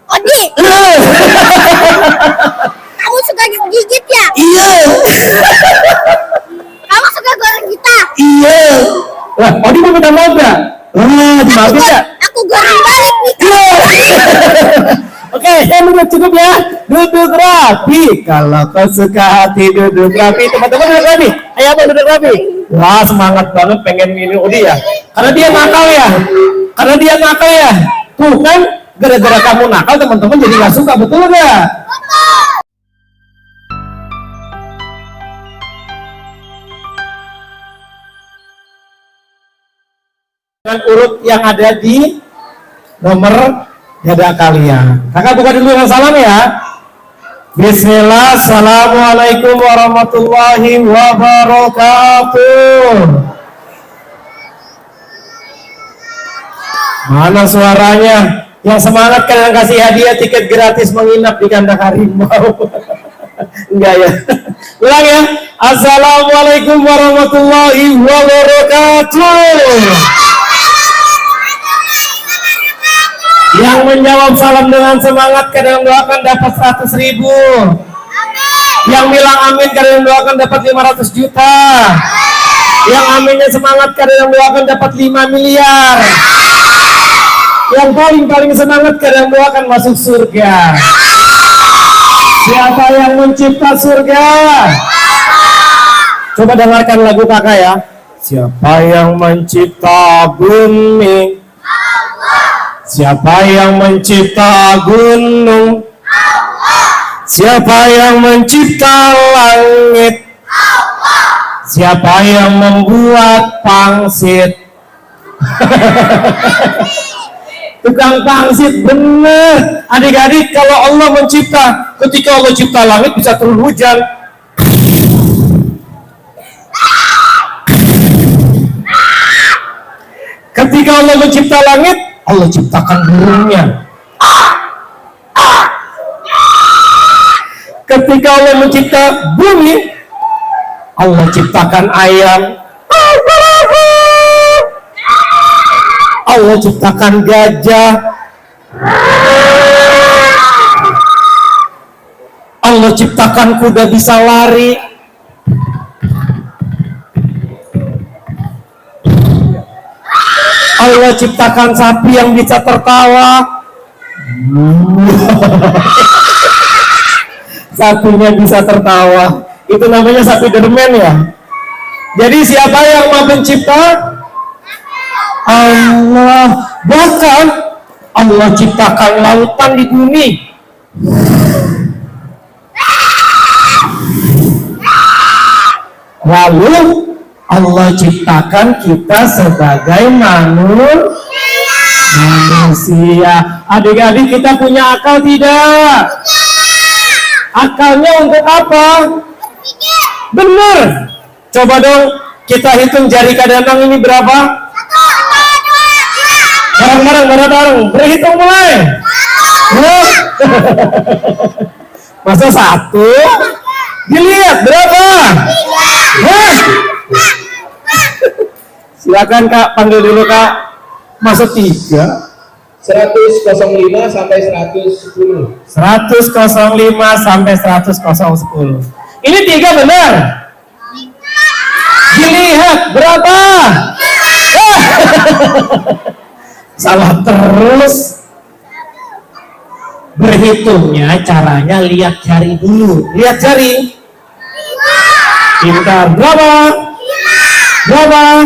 Odi, kamu suka gigit ya? Iya. Kamu suka goreng kita? Iya. Lah, Odi mau minta maaf gak? Dimaafin gak? Aku goreng balik nih. Oke, udah cukup ya. Duduk rapi. Kalau kau suka hati duduk rapi, teman-teman duduk rapi. Ayo apa duduk rapi? Wah, semangat banget pengen minum Odi ya. Karena dia nakal ya. Tuh kan, gara-gara kamu nakal teman-teman jadi gak suka, betul gak? Dengan urut yang ada di nomor dada kalian. Kakak buka dulu yang salam ya. Bismillah, assalamualaikum warahmatullahi wabarakatuh. Mana suaranya? Yang semangat kalian kasih hadiah tiket gratis menginap di kandang harimau. Enggak ya? Ulang ya. Assalamualaikum warahmatullahi wabarakatuh. Yang menjawab salam dengan semangat kalian doakan dapat 100.000. Yang bilang amin kalian doakan dapat 500 juta. Yang aminnya semangat kalian doakan dapat 5 miliar. Yang paling semangat kalian doakan masuk surga. Siapa yang mencipta surga? Coba dengarkan lagu kakak ya. Siapa yang mencipta bumi? Siapa yang mencipta gunung? Siapa yang mencipta langit? Siapa yang membuat pangsit? Tukang pangsit, bener. Adik-adik, kalau Allah mencipta, ketika Allah cipta langit bisa turun hujan. Ketika Allah mencipta langit, Allah ciptakan burungnya. Ketika Allah mencipta bumi, Allah ciptakan ayam. Allah ciptakan gajah. Allah ciptakan kuda bisa lari. Allah ciptakan sapi yang bisa tertawa. Sapinya bisa tertawa. Itu namanya sapi dermen ya. Jadi siapa yang mau mencipta? Allah. Bahkan Allah ciptakan lautan di bumi. Lalu Allah ciptakan kita sebagai manusia. Adik-adik, kita punya akal tidak? Akalnya untuk apa? Bener. Coba dong kita hitung jari kadang ini berapa? Bareng-bareng. Berhitung mulai. Masa satu? Dilihat berapa? Silakan Kak, panggil dulu Kak. Masa 3? 105 sampai 110. 105 sampai 110. Ini 3 benar? Dilihat berapa? Salah terus. Berhitungnya caranya lihat jari dulu. Lihat jari. Pintar. Berapa? Berapa?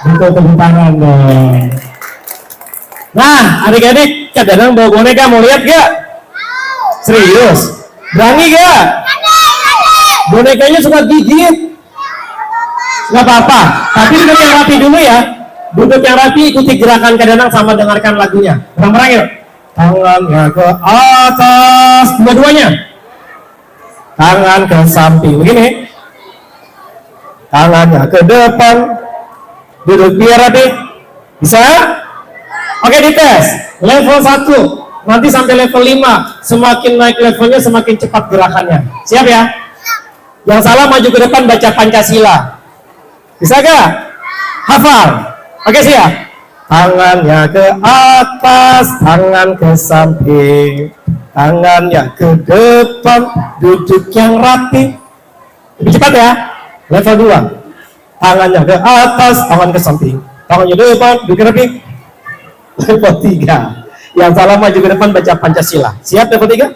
Untuk tepuk tangan dong. Nah, adik-adik, kadang bawa boneka mau lihat gak? Serius? Berani gak? Bonekanya suka gigit. Gak apa-apa, tapi duduk yang rapi dulu ya. Duduk yang rapi, ikuti gerakan kadang sama dengarkan lagunya. Bareng-bareng yuk. Tangannya ke atas, dua-duanya. Tangan ke samping, begini. Tangannya ke depan. Duduk biar rapi. Bisa? Oke, dites. Level 1. Nanti sampai level 5. Semakin naik levelnya, semakin cepat gerakannya. Siap ya? Yang salah maju ke depan baca Pancasila. Bisa gak? Hafal. Oke siap. Tangannya ke atas, tangan ke samping, tangannya ke depan, duduk yang rapi. Lebih cepat ya. Level 2. Tangannya ke atas, tangan ke samping, tangannya ke depan, duduk yang rapi. Level 3. Yang salah maju ke depan baca Pancasila. Siap level 3?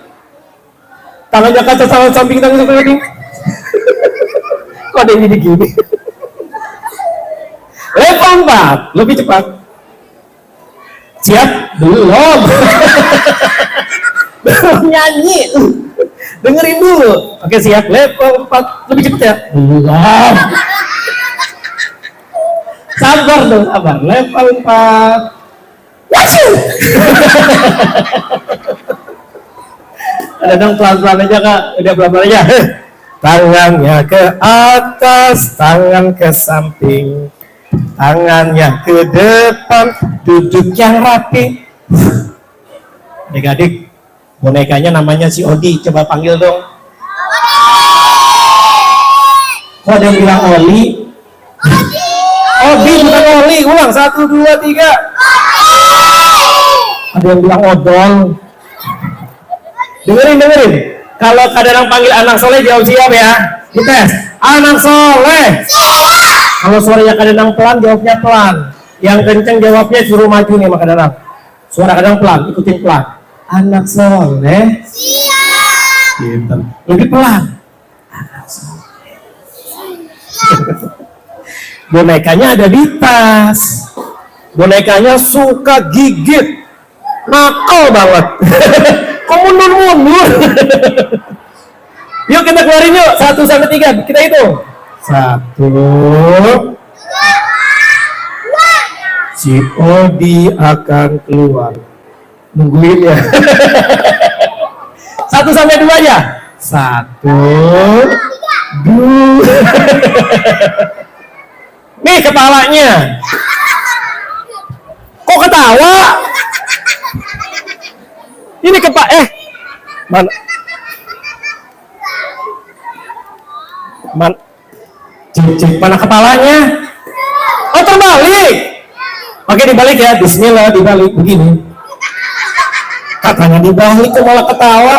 Tangannya ke atas, tangan samping, tangan ke samping. Kok ada yang gini? Level 4. Lebih cepat. Siap? Belum. Belum nyanyi. Dengerin dulu. Oke siap. Level 4. Lebih cepat ya? Belum. Sabar dong, sabar. Level 4. Wasyuh. Ada dong pelan-pelan aja kak. Udah pelan-pelan aja. Tangannya ke atas, tangan ke samping, tangannya ke depan, duduk yang rapi. Adik-adik, bonekanya namanya si Odi. Coba panggil dong. Kok ada yang bilang Oli? Odi bukan Oli. Ulang 1, 2, 3. Ada yang bilang odol. Dengerin. Kalau kadang panggil anak soleh jawab siap ya. Dites. Anak soleh. Kalau suaranya kadang pelan jawabnya pelan. Yang kenceng jawabnya suruh maju nih maka kadang. Suara kadang pelan, ikutin pelan. Anak soleh. Siap. Gitu. Lebih pelan. Anak soleh. Bonekanya ada di tas. Bonekanya suka gigit. Nakal banget. Kok mundur? Yuk kita keluarin yuk. 1 sampai 3. Kita hitung. 1. Si Odi akan keluar. Nungguin ya. 1 sampai 2 aja. 1, 2. Nih kepalanya. Kok ketawa? Ini mana? Cik, mana kepalanya? Oh terbalik. Oke dibalik ya. Bismillah dibalik begini. Katanya dibalik kok malah ketawa.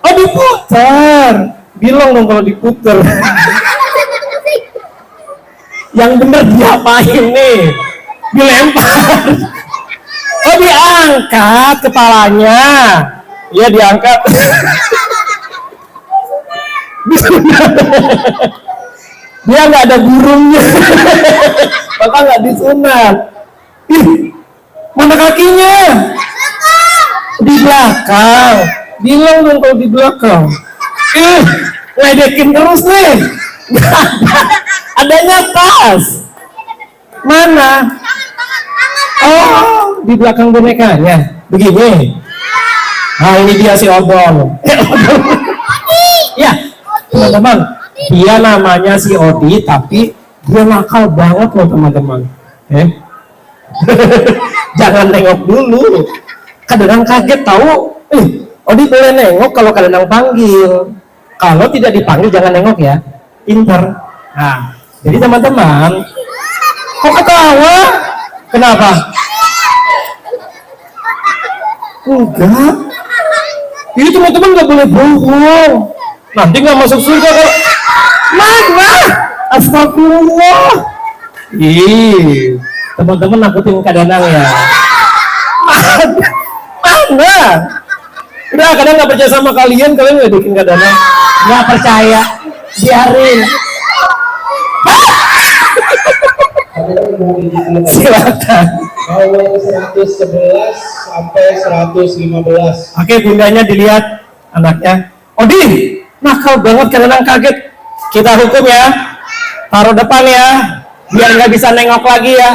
Oh diputar. Bilang dong kalau diputar. Yang bener diapain nih? Dilempar. Oh diangkat kepalanya. Iya diangkat. Dia nggak ada burungnya. Maka nggak disunat. Ih, mana kakinya? Di belakang. Bilang dong kalau di belakang. Ledekin terus nih. Adanya tas. Mana? Oh, di belakang bonekanya. Begini. Nah, ini dia si Odol. Ya, teman-teman. Dia namanya si Odi, tapi dia nakal banget loh teman-teman. Jangan nengok dulu. Kadang kaget tahu. Odi boleh nengok kalau kadang panggil. Kalau tidak dipanggil jangan nengok ya. Pinter. Nah, jadi teman-teman. Kok ketawa? Kenapa? Enggak. Ini teman-teman nggak boleh bohong. Nanti nggak masuk surga kalau mana? Astagfirullah. Ih, teman-teman nakutin Kak Danang ya. Mana? Udah kadang nggak percaya sama kalian nggak bikin Kak Danang. Nggak percaya, biarin. Silakan. Awal 111 sampai 115. Oke, bundanya dilihat anaknya. Odi, nakal banget karena kaget. Kita hukum ya. Taruh depan ya. Biar nggak bisa nengok lagi ya.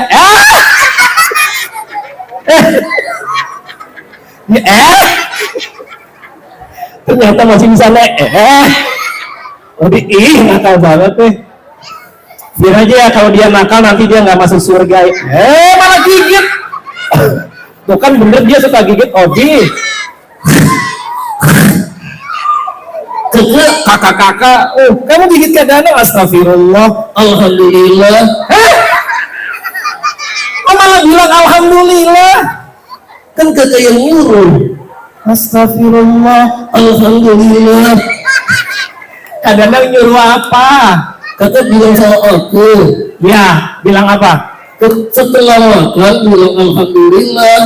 Ternyata masih bisa Odi, nakal banget nih. Biar aja ya kalau dia nakal nanti dia nggak masuk surga. Malah gigit. Tuh kan bener dia suka gigit Odi. kakak-kakak. Oh, kamu gigit Kak Danang? Astagfirullah. Alhamdulillah. Hah? Kok malah bilang alhamdulillah? Kan kakak yang nyuruh. Astagfirullah. Alhamdulillah. Kak Danang nyuruh apa? Kakak bilang sama aku. Ya, bilang apa? Setelah makan bilang alhamdulillah.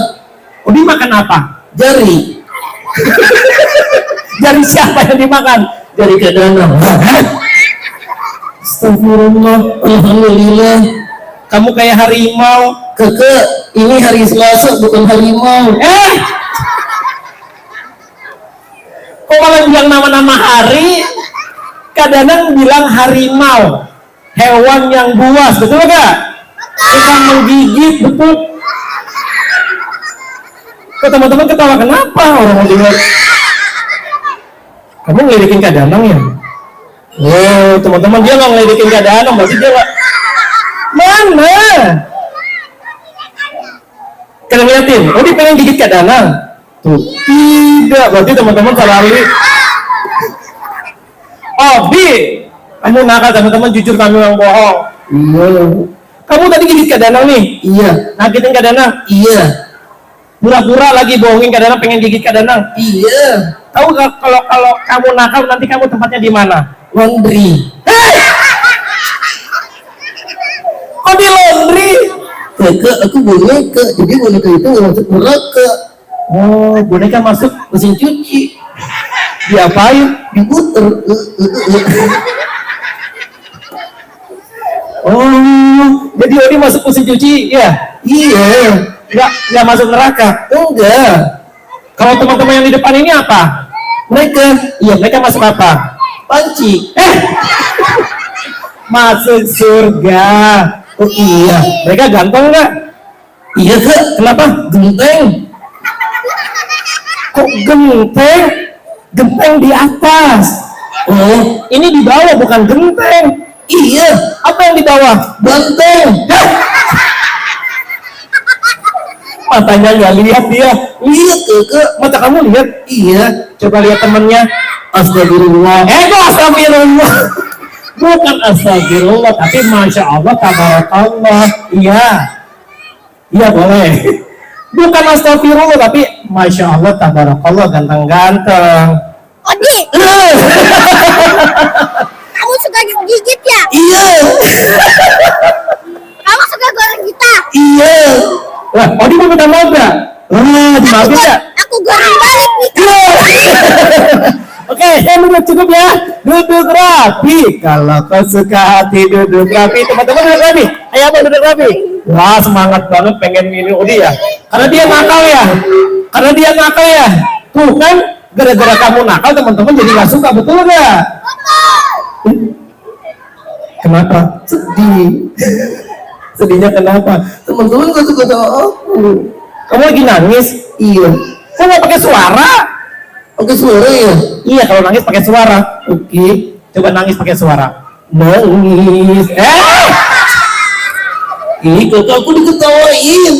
Oh, dimakan apa? Jari. Jari siapa yang dimakan? Jari Kak Danang. Astagfirullah. Alhamdulillah. Kamu kayak harimau. Kakak, ini hari Selasa bukan harimau. Kok malah bilang nama-nama hari? Kak Danang bilang harimau, hewan yang buas, betul gak? Tukang menggigit, betul. Kok teman-teman ketawa kenapa? Orang mau dengar. Kamu ngelidikin Kak Danang ya? Oh, teman-teman dia nggak ngelidikin Kak Danang, berarti dia nggak. Mana? Kalian liatin, oh dia pengen gigit Kak Danang. Tuh, tidak, berarti teman-teman salah lihat. Oh, Bi, kamu nakal teman-teman, jujur kamu yang bohong. Iya. Kamu tadi gigit Kak Danang nih? Iya. Nagitin Kak Danang? Iya. Pura-pura lagi bohongin Kak Danang pengen gigit Kak Danang? Iya. Tahu gak kalau kamu nakal nanti kamu tempatnya di mana? Laundry. Kok di laundry? Kakak, aku boneka, jadi boneka itu nggak masuk neraka. Oh, boneka masuk mesin cuci. Diapain? Diputer. Oh, jadi Odi masuk mesin cuci, ya? Iya. Nggak masuk neraka? Enggak. Kalau teman-teman yang di depan ini apa? Mereka masuk apa? Panci. Masuk surga. Oh iya. Mereka ganteng nggak? Iya Kak. Kenapa? Genteng. Kok genteng? Genteng di atas. Oh, ini di bawah bukan genteng. Iya. Apa yang di bawah? Banteng. Matanya nggak lihat dia. Lihat Kakak. Mata kamu lihat? Iya. Coba lihat temennya. Astagfirullah. Kok astagfirullah? Bukan astagfirullah, tapi masya Allah, tabarakallah. Iya. Iya boleh. Bukan astagfirullah, tapi masya Allah, tabarakallah, ganteng-ganteng. Odi, kamu suka gigit ya? Iya. Kamu suka goreng kita? Iya. Wah, Odi mau minta maaf gak? Wah, dimaafin gak? Aku goreng balik nih. Oke, duduk cukup ya. Duduk rapi. Kalau kau suka hati duduk rapi, teman-teman duduk rapi. Ayo apa duduk rapi? Wah, semangat banget pengen ini Odi ya. Karena dia nakal ya. Tuh kan, gara-gara kamu nakal teman-teman jadi nggak suka, betul nggak? Kenapa? Sedih. Sedihnya kenapa? Teman-teman nggak suka sama aku. Kamu lagi nangis? Iya. Kok nggak pakai suara? Pakai suara ya? Iya, kalau nangis pakai suara. Oke. Coba nangis pakai suara. Nangis. Ih, kakak aku diketawain.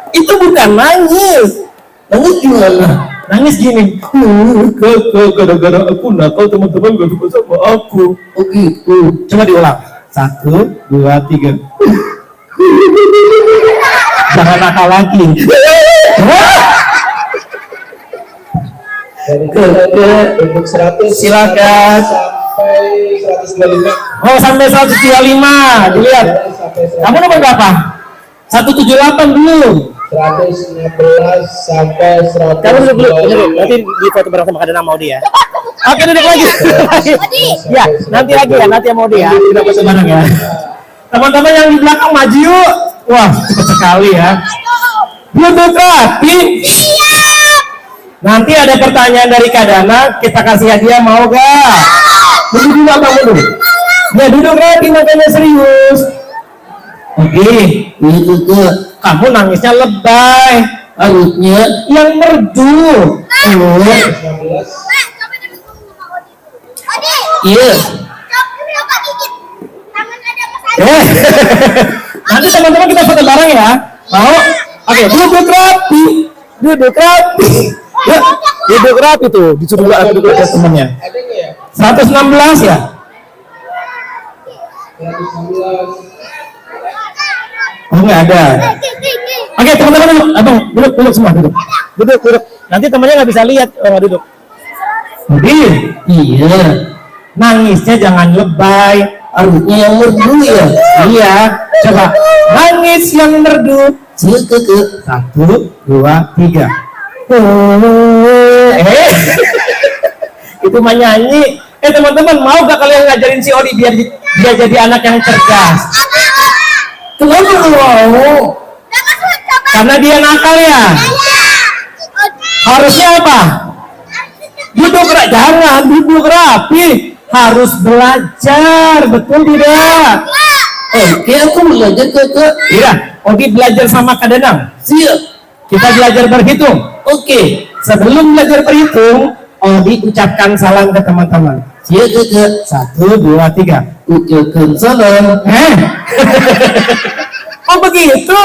Itu bukan nangis. Nangis gimana? Nangis gini. Kakak, gara-gara aku nakal teman-teman gak suka sama aku. Oh gitu. Coba diulang. 1, 2, 3. Jangan nakal lagi. Dari kakak untuk 100 Silakan. sampai 125. Oh, sampai 125. Dilihat. Kamu nomor berapa? 178 belum. 116 sampai 100. Kamu duduk dulu. Nanti di foto bareng sama Kak Danang mau dia. Oke, duduk lagi. Ya, nanti lagi ya, nanti mau dia. Kita foto bareng ya. Teman-teman yang di belakang maju yuk. Wah, cepat sekali ya. Duduk rapi. Nanti ada pertanyaan dari Kak Danang, kita kasih hadiah, mau gak? Duduk dulu abang dulu. Ya duduk rapi, makanya serius. Oke, ini juga. Kamu nangisnya lebay. Harusnya yang merdu. Oh. 16. Odi, Iya. coba gigit. Tangan ada masalah. Nanti teman-teman kita foto bareng ya. Mau? Oke, duduk rapi. Duduk rapi. Ya, duduk rapi tuh. Disuruh duduk rapi temennya. Ada nggak ya? 116 ya? 116. Oh nggak ada. Oke teman-teman duduk, abang duduk semua duduk. Nanti temannya nggak bisa lihat orang duduk. Odi, iya. Nangisnya jangan lebay, harusnya yang merdu ya. Iya, coba nangis yang merdu. Cekeke. 1, 2, 3. Itu mah nyanyi. Teman-teman mau gak kalian ngajarin si Odi biar dia jadi anak yang cerdas? Kenapa mau? Karena dia nakal ya. Harusnya apa? Duduk jangan duduk rapi. Harus belajar, betul tidak? Oke, aku belajar ke. Iya, Ogi belajar sama Kak Danang. Siap. Kita belajar berhitung. Oke. Sebelum belajar berhitung, Odi ucapkan salam ke teman-teman. Siap ke. 1, 2, 3. Ucapkan salam. Oh begitu?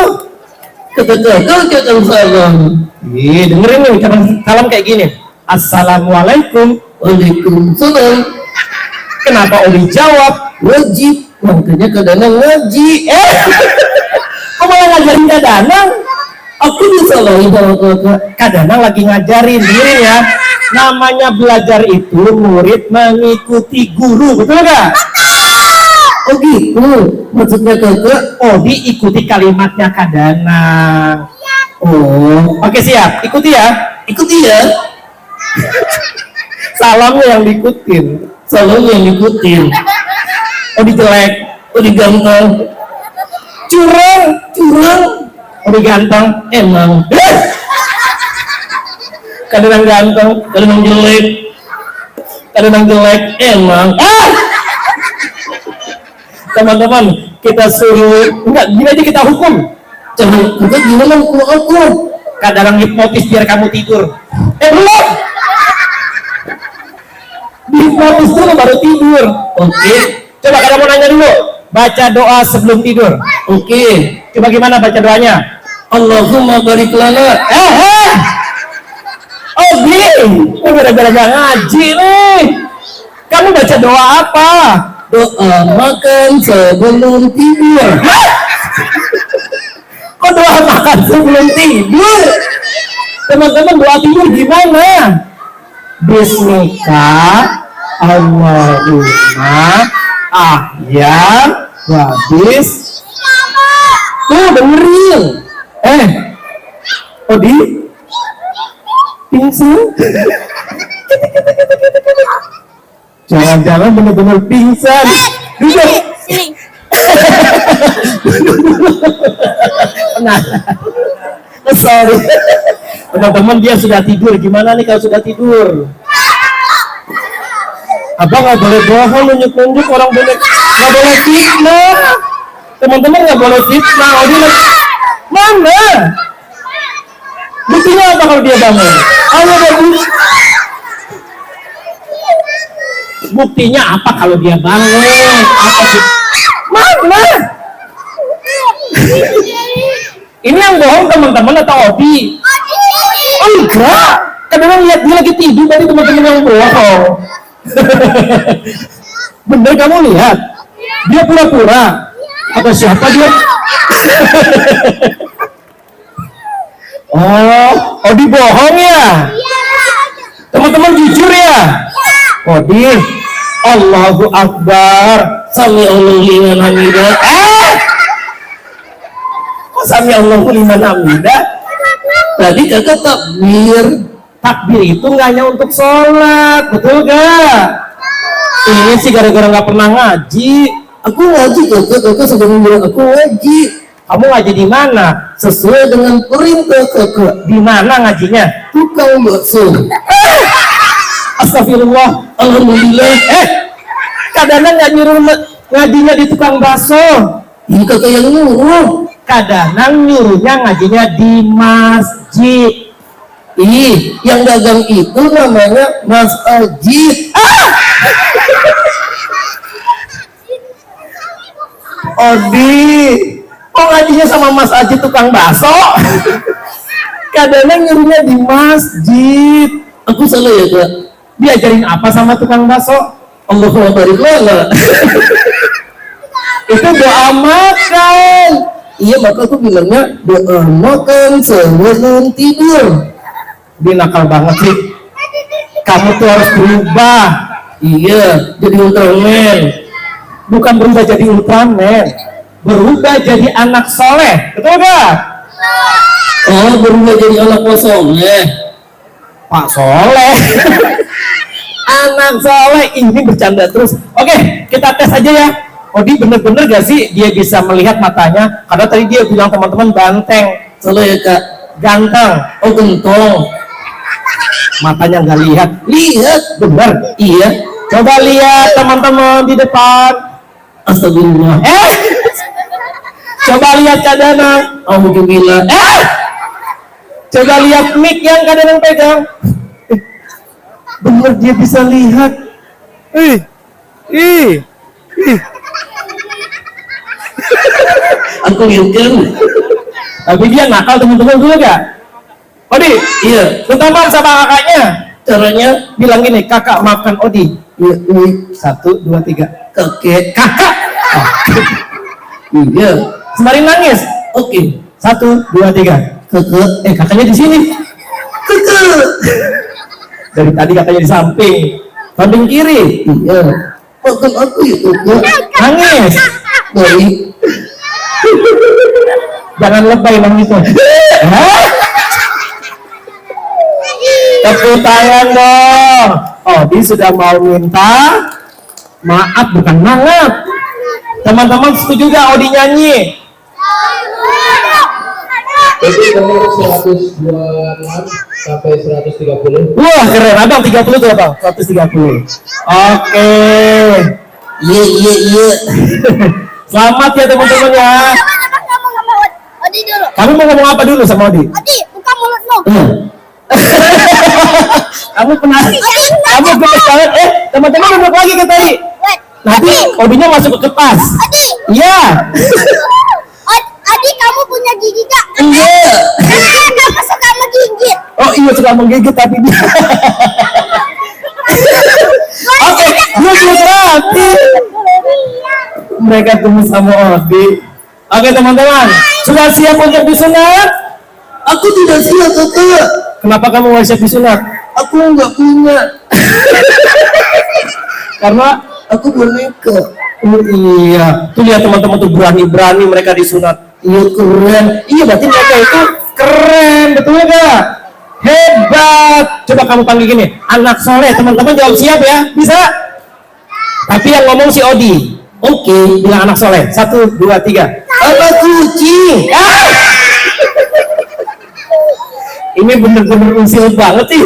Ucapkan salam. Iya, dengerin nih ucapan salam kayak gini. Assalamualaikum. Waalaikumsalam. Kenapa Odi jawab? Wajib. Makanya Kak Danang ngaji. Kok malah ngajarin Kak Danang? Aku disalahin sama Kak Danang lagi ngajarin diri ya. Namanya belajar itu murid mengikuti guru, betul gak? Oh gitu. Maksudnya Kakak? Odi ikuti kalimatnya Kak Danang. Oh, oke siap. Ikuti ya. Ikuti ya. Salamnya yang diikutin. Salamnya yang diikutin. Odi jelek, Odi ganteng, curang, Odi ganteng, emang. Kadang ganteng, kadang jelek, emang. Teman-teman, kita suruh, enggak, gini aja kita hukum. Jangan, enggak gimana hukum aku? Kadang hipnotis biar kamu tidur. Belum. Hipnotis dulu baru tidur. Oke. Coba kalau mau nanya dulu, baca doa sebelum tidur. Oke. Coba gimana baca doanya? Allahumma barik lana. Oke. Ini gara-gara gak ngaji nih. Kamu baca doa apa? Doa makan sebelum tidur. Kok doa makan sebelum tidur? Teman-teman doa tidur gimana? Bismillah, Allahumma ahyam wabis. Tuh dengerin. Odi pingsan. Jangan-jangan benar-benar pingsan. Duduk. Nah, sorry. Teman-teman dia sudah tidur. Gimana nih kalau sudah tidur? Abang nggak boleh bohong, nunjuk-nunjuk orang boleh, nggak boleh fitnah. Teman-teman nggak boleh fitnah. Oh, dia mana? Buktinya apa kalau dia bangun? Ayo bagus. Buktinya apa kalau dia bangun? Apa sih? Mana? Ini yang bohong teman-teman atau Obi? Oh enggak. Kadang lihat dia lagi tidur, berarti teman-teman yang bohong. Bener kamu lihat? Dia pura-pura? Atau siapa dia? Odi bohong ya? Teman-teman jujur ya? Odi, Allahu Akbar, Sami Allahu liman hamidah. Kok Sami Allahu liman hamidah? Tadi kakak takbir. Takbir itu nggak hanya untuk sholat, betul gak? Ini sih gara-gara nggak pernah ngaji. Aku ngaji kakak sudah bilang aku ngaji. Kamu ngaji di mana? Sesuai dengan perintah kakak. Di mana ngajinya? Tukang bakso. Astagfirullah. Alhamdulillah. Kadang nggak nyuruh ngajinya di tukang bakso. Ini kakak yang nyuruh. Kadang nyuruhnya ngajinya di masjid. Yang dagang itu namanya Mas Ajit. Odi, kok ngajinya sama Mas Ajit tukang bakso? Kadang nyuruhnya di masjid. Aku salah ya kak? Diajarin apa sama tukang bakso? Allahumma barik lana. Itu doa makan. Iya, maka aku bilangnya doa makan sebelum tidur. Dia nakal banget sih. Kamu tuh harus berubah. Iya, jadi Ultraman. Bukan berubah jadi Ultraman, berubah jadi anak soleh. Betul gak? Oh, berubah jadi anak soleh. Pak Soleh. Anak soleh ini bercanda terus. Oke, kita tes aja ya. Odi bener-bener gak sih dia bisa melihat matanya? Karena tadi dia bilang teman-teman banteng. Salah ya kak? Ganteng. Oh, gentong. Matanya nggak lihat. Lihat. Bener. Iya. Coba lihat teman-teman di depan. Astagfirullah. Coba lihat Kak Danang. Alhamdulillah. Coba lihat mic yang Kak Danang pegang. Bener dia bisa lihat. Aku lihat kan. Tapi dia nakal teman-teman dulu gak? Odi, Iya. teman sama kakaknya. Caranya Bilang gini, kakak maafkan Odi. iya, 1, 2, 3. kakek. Kakak. Iya. Sembari nangis. Oke. 1, 2, 3. Kakek. Kakaknya di sini. Kakek. Dari tadi kakaknya di samping. Samping kiri. Iya. Makan aku ya kakek. Nangis. Baik. Jangan lebay nangisnya. Tepuk tangan dong. Odi sudah mau minta maaf, bukan mangap. Teman-teman setuju gak Odi nyanyi? Jadi nomor 126 sampai 130. Wah keren, abang 30 tuh abang, 130. Oke. Iya, iya, iya. Selamat ya teman-teman ya. Ngomong. Odi dulu. Kamu mau ngomong apa dulu sama Odi? Odi, buka mulutmu. Kamu pernah? Kamu gemes banget. Teman-teman duduk lagi ke tadi. Wait. Nanti Odinya masuk ke kelas. Odi. Iya. Odi, kamu punya gigi gak? Iya. Kamu suka menggigit. Oh iya suka menggigit tapi dia. Oke, belum berarti mereka tunggu sama Odi. Oke teman-teman, sudah siap untuk disunat? Aku tidak siap kakak. Kenapa kamu nggak siap disunat? Aku nggak punya. Karena Aku boneka. oh, iya, tuh lihat teman-teman tuh berani-berani mereka disunat. Iya keren. Iya berarti mereka itu keren, betul gak? Hebat. Coba kamu panggil gini, anak soleh. Teman-teman jawab siap ya, bisa? Tapi yang ngomong si Odi. Oke, bilang anak soleh. 1, 2, 3. Anak kucing. Ini bener-bener usil banget sih.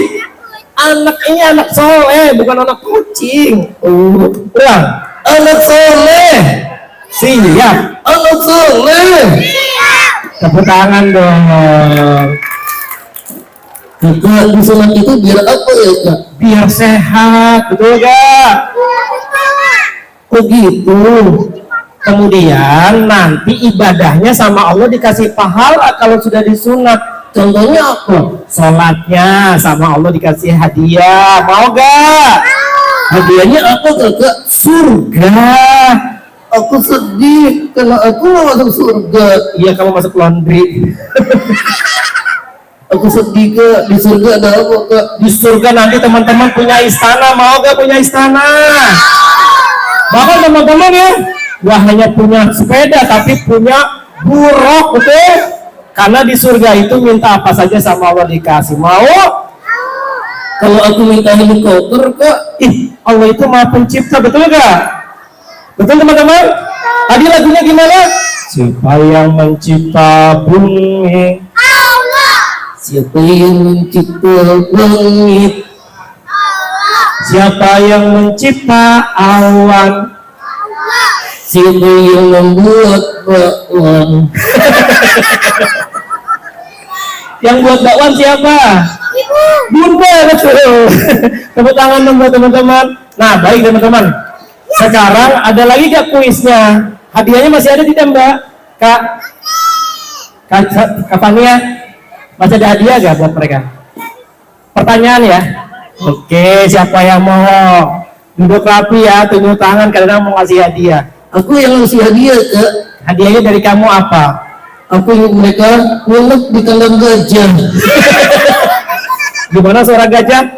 Anak ini anak soleh, bukan anak kucing. Ulang. Anak soleh. Siap. Anak soleh. Tepuk tangan dong. Kakak disunat itu biar apa ya kak? Biar sehat, betul gak? Oh gitu. Kemudian nanti ibadahnya sama Allah dikasih pahala kalau sudah disunat. Contohnya apa? Sholatnya sama Allah dikasih hadiah. Mau gak? Hadiahnya apa kakak? Surga. Aku sedih karena aku mau masuk surga. Iya kamu masuk laundry. Aku sedih kak. Di surga ada apa kak? Di surga nanti teman-teman punya istana. Mau gak punya istana? Bahkan teman-teman ya, gak hanya punya sepeda tapi punya buruk, betul? Karena di surga itu minta apa saja sama Allah dikasih. Mau? Kalau aku minta helikopter kak. Allah itu maha pencipta, betul gak? Betul teman-teman? Tadi lagunya gimana? Siapa yang mencipta bumi? Siapa yang mencipta langit? Siapa yang mencipta awan? Siapa yang membuat bakwan? Yang buat bakwan siapa? Bunda, betul. Tepuk tangan dong buat teman-teman. Nah, baik teman-teman. Sekarang ada lagi gak kuisnya? Hadiahnya masih ada tidak Mbak? Kak Fania? Masih ada hadiah gak buat mereka? Pertanyaan ya? Oke, siapa yang mau? Duduk rapi ya, tunjuk tangan karena mau ngasih hadiah. Aku yang ngasih hadiah, Kak. Hadiahnya dari kamu apa? Aku ingin mereka ngulet di kandang gajah. Gimana suara gajah?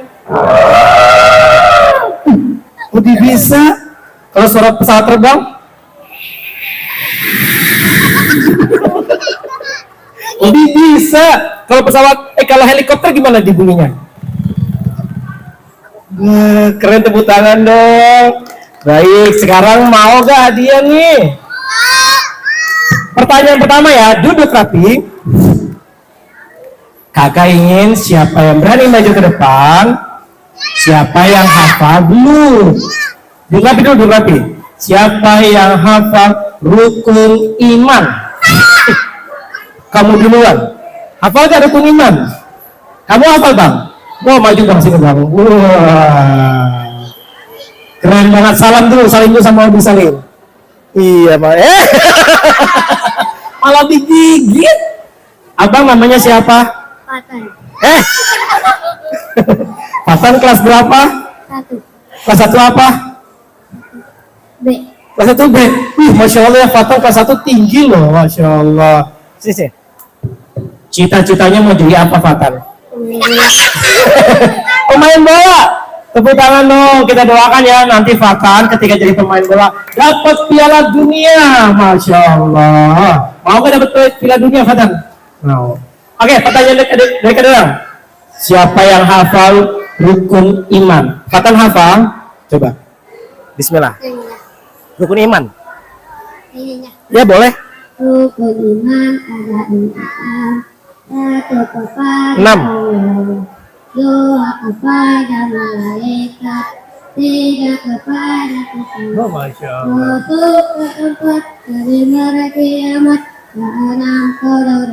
Lebih bisa. Kalau suara pesawat terbang? Lebih bisa. Kalau pesawat, kalau helikopter gimana di bunyinya? Keren, tepuk tangan dong. Baik, sekarang mau gak hadiah nih? Pertanyaan pertama ya, duduk rapi. Kakak ingin siapa yang berani maju ke depan, siapa yang hafal dulu. Duduk rapi dulu, duduk rapi. Siapa yang hafal rukun iman? Kamu duluan. Hafal gak rukun iman? Kamu hafal bang? Wah, maju bang, sini bang. Wah, keren banget. Salam dulu sama Abi Salim. Iya bang. Malah digigit. Abang namanya siapa? Patan. Patan kelas berapa? 1. Kelas 1 apa? B. Kelas 1 B. Masya Allah ya, Patan kelas 1 tinggi loh. Masya Allah. Sini. Cita-citanya mau jadi apa Patan? Pemain bola. Tepuk tangan dong, kita doakan ya nanti Fatan ketika jadi pemain bola dapat piala dunia. Masya Allah. Mau gak dapat piala dunia Fatan? Mau. Oke, pertanyaan dari kedua. Siapa yang hafal rukun iman? Fatan hafal? Coba. Bismillah. Rukun iman. Ya boleh. Rukun iman ada 6. 6. Doa kepada malaikat, tidak kepada kita. Oh, Masya Allah. Untuk keempat dari hari kiamat, keenam kodok.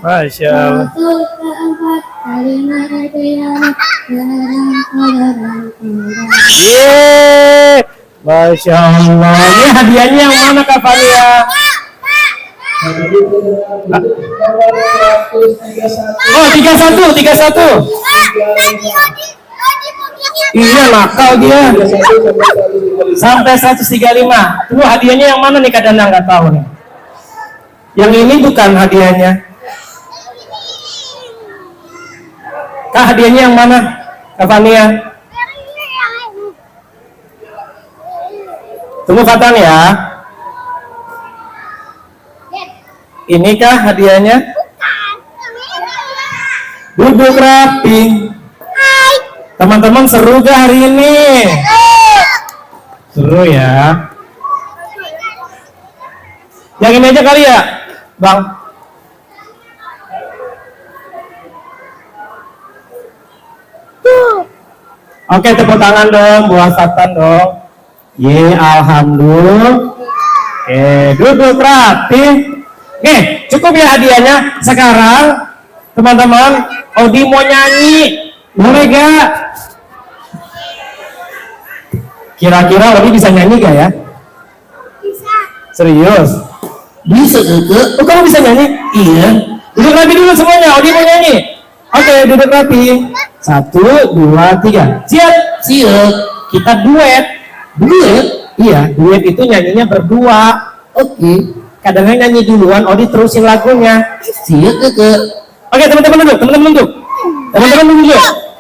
Masya Allah. Untuk keempat dari hari kiamat, keenam kodok. Yeay. Masya Allah. Ini hadiahnya yang mana Kak Fania? Oh, 31. Iya, nakal dia. Sampai 135. Tunggu, hadiahnya yang mana nih Kak Danang? Nggak tahu nih. Yang ini bukan hadiahnya. Kak, hadiahnya yang mana? Kak Fania. Tunggu Fatan ya. Inikah hadiahnya? Duduk rapi. Teman-teman seru gak hari ini? Seru ya. Yang ini aja kali ya, Bang. Oke, tepuk tangan dong buat Fatan dong. Ye, alhamdulillah. Duduk rapi. Oke, cukup ya hadiahnya. Sekarang teman-teman, Odi mau nyanyi, boleh gak? Kira-kira Odi bisa nyanyi gak ya? Bisa. Serius? Bisa, Kak. Oh, kamu bisa nyanyi? Iya. Duduk rapi dulu semuanya, Odi mau nyanyi. Oke, duduk rapi. 1, 2, 3. Siap? Siap. Kita duet. Duet? Iya, duet itu nyanyinya berdua. Oke. Kadang-kadang nyanyi duluan, Odi terusin lagunya. Siap, Kak. Oke, teman-teman duduk. Teman-teman duduk.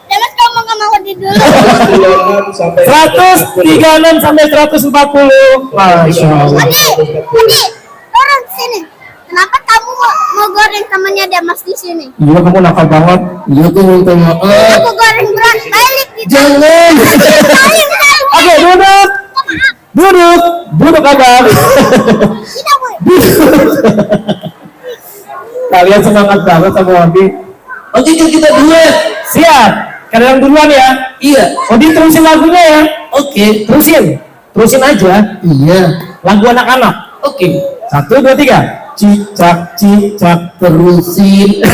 Demas kamu nggak mau di dulu. 136 sampai 140. Masya Allah. Odi, turun sini. Kenapa kamu mau goreng temannya Demas di sini? Iya, kamu nakal banget. Iya, aku minta maaf. Aku goreng berat balik gitu. Jangan. Balik. Oke, duduk. Duduk abang. Tidak boleh. Kalian semangat banget sama Odi. Oke, kita duet. Siap. Kalian duluan ya. Iya. Odi terusin lagunya ya. Oke. Terusin aja. Iya. Lagu anak-anak. Oke. 1, 2, 3. Cicak Terusin.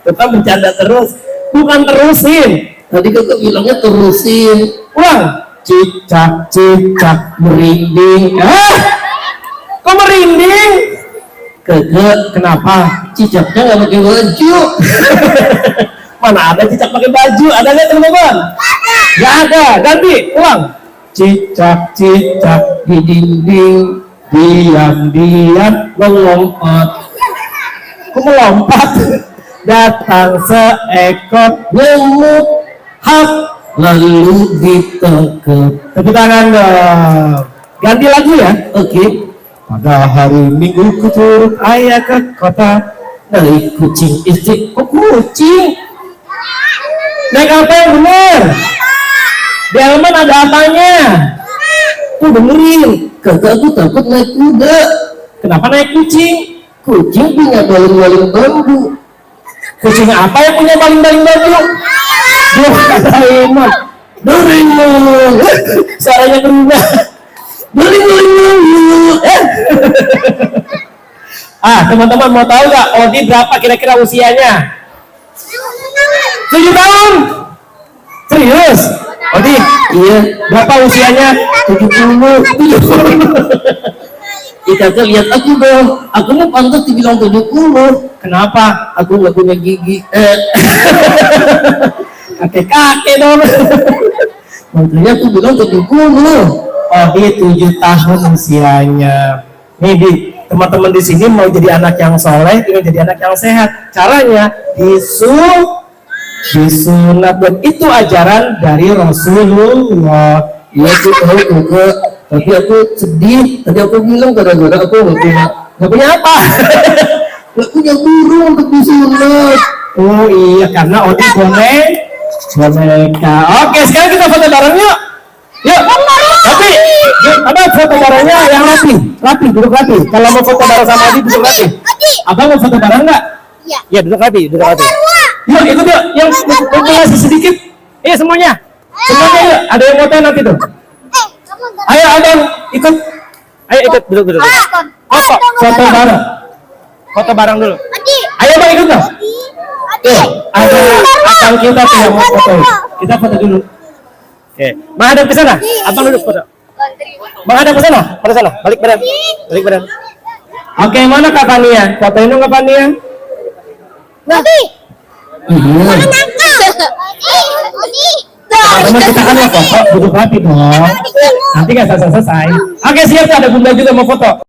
Tetap bercanda terus. Bukan terusin. Tadi Kakak bilangnya terusin. Ulang. Cicak Merinding. Kok merinding? Kakak, Kenapa? cicaknya nggak pakai baju. Mana ada cicak pakai baju? Ada nggak teman-teman? Gak ada, ganti, ulang. Cicak-cicak di dinding, diam-diam melompat. Kok melompat? Datang seekor nyamuk, hap, lalu ditangkap. Tepuk tangan dong. Ganti lagu ya, oke. Pada hari Minggu ku turut ayah ke kota, naik kucing istri. Kok kucing? Naik apa yang bener? Di halaman ada apanya? Tuh dengerin, kakak aku takut naik kuda. Kenapa naik kucing? Kucing punya baling-baling bambu. Kucing apa yang punya baling-baling bambu? Doraemon. Doraemon. Suaranya berubah. Baling-baling bambu. Teman-teman mau tahu nggak Odi berapa kira-kira usianya? 7 tahun. Serius? Odi, Iya, berapa usianya? 70. Kakak lihat aku dong. Aku mau pantas dibilang 70. Kenapa? Aku nggak punya gigi. Kakek-kakek dong. Makanya aku bilang 70. Odi 7 tahun usianya. Nih Di, teman-teman di sini mau jadi anak yang soleh, ingin jadi anak yang sehat. Caranya disunat, dan itu ajaran dari Rasulullah. Iya aku tahu kakak. Tapi aku sedih. Tadi aku bilang gara-gara aku nggak punya apa? nggak punya guru untuk disunat. Oh iya, karena Odi boneka. Oke, sekarang kita foto bareng yuk. Yuk, tapi yuk, apa foto barengnya yang rapi, duduk rapi. Kalau mau foto bareng sama Odi, duduk rapi. Abang mau foto bareng nggak? Iya. Ya, duduk rapi. Yuk, ikut yuk, yang populasi sedikit. Iya semuanya yuk. Ada yang foto nanti tuh. Ayo abang, ikut. Ayo ikut, duduk. Foto bareng dulu. Ayo bang, ikut dong. Ada abang kita tuh yang mau foto. Kita foto dulu. Oke, Bang hadap ke sana. Abang duduk foto. Bang hadap ke sana. Pada sana. Balik badan. Oke, mana Kak Fania? Fotoin dong Kak Fania. Teman kita kan mau foto, duduk rapi dong. Nanti nggak selesai. Oke, siap, ada Bunda juga mau foto.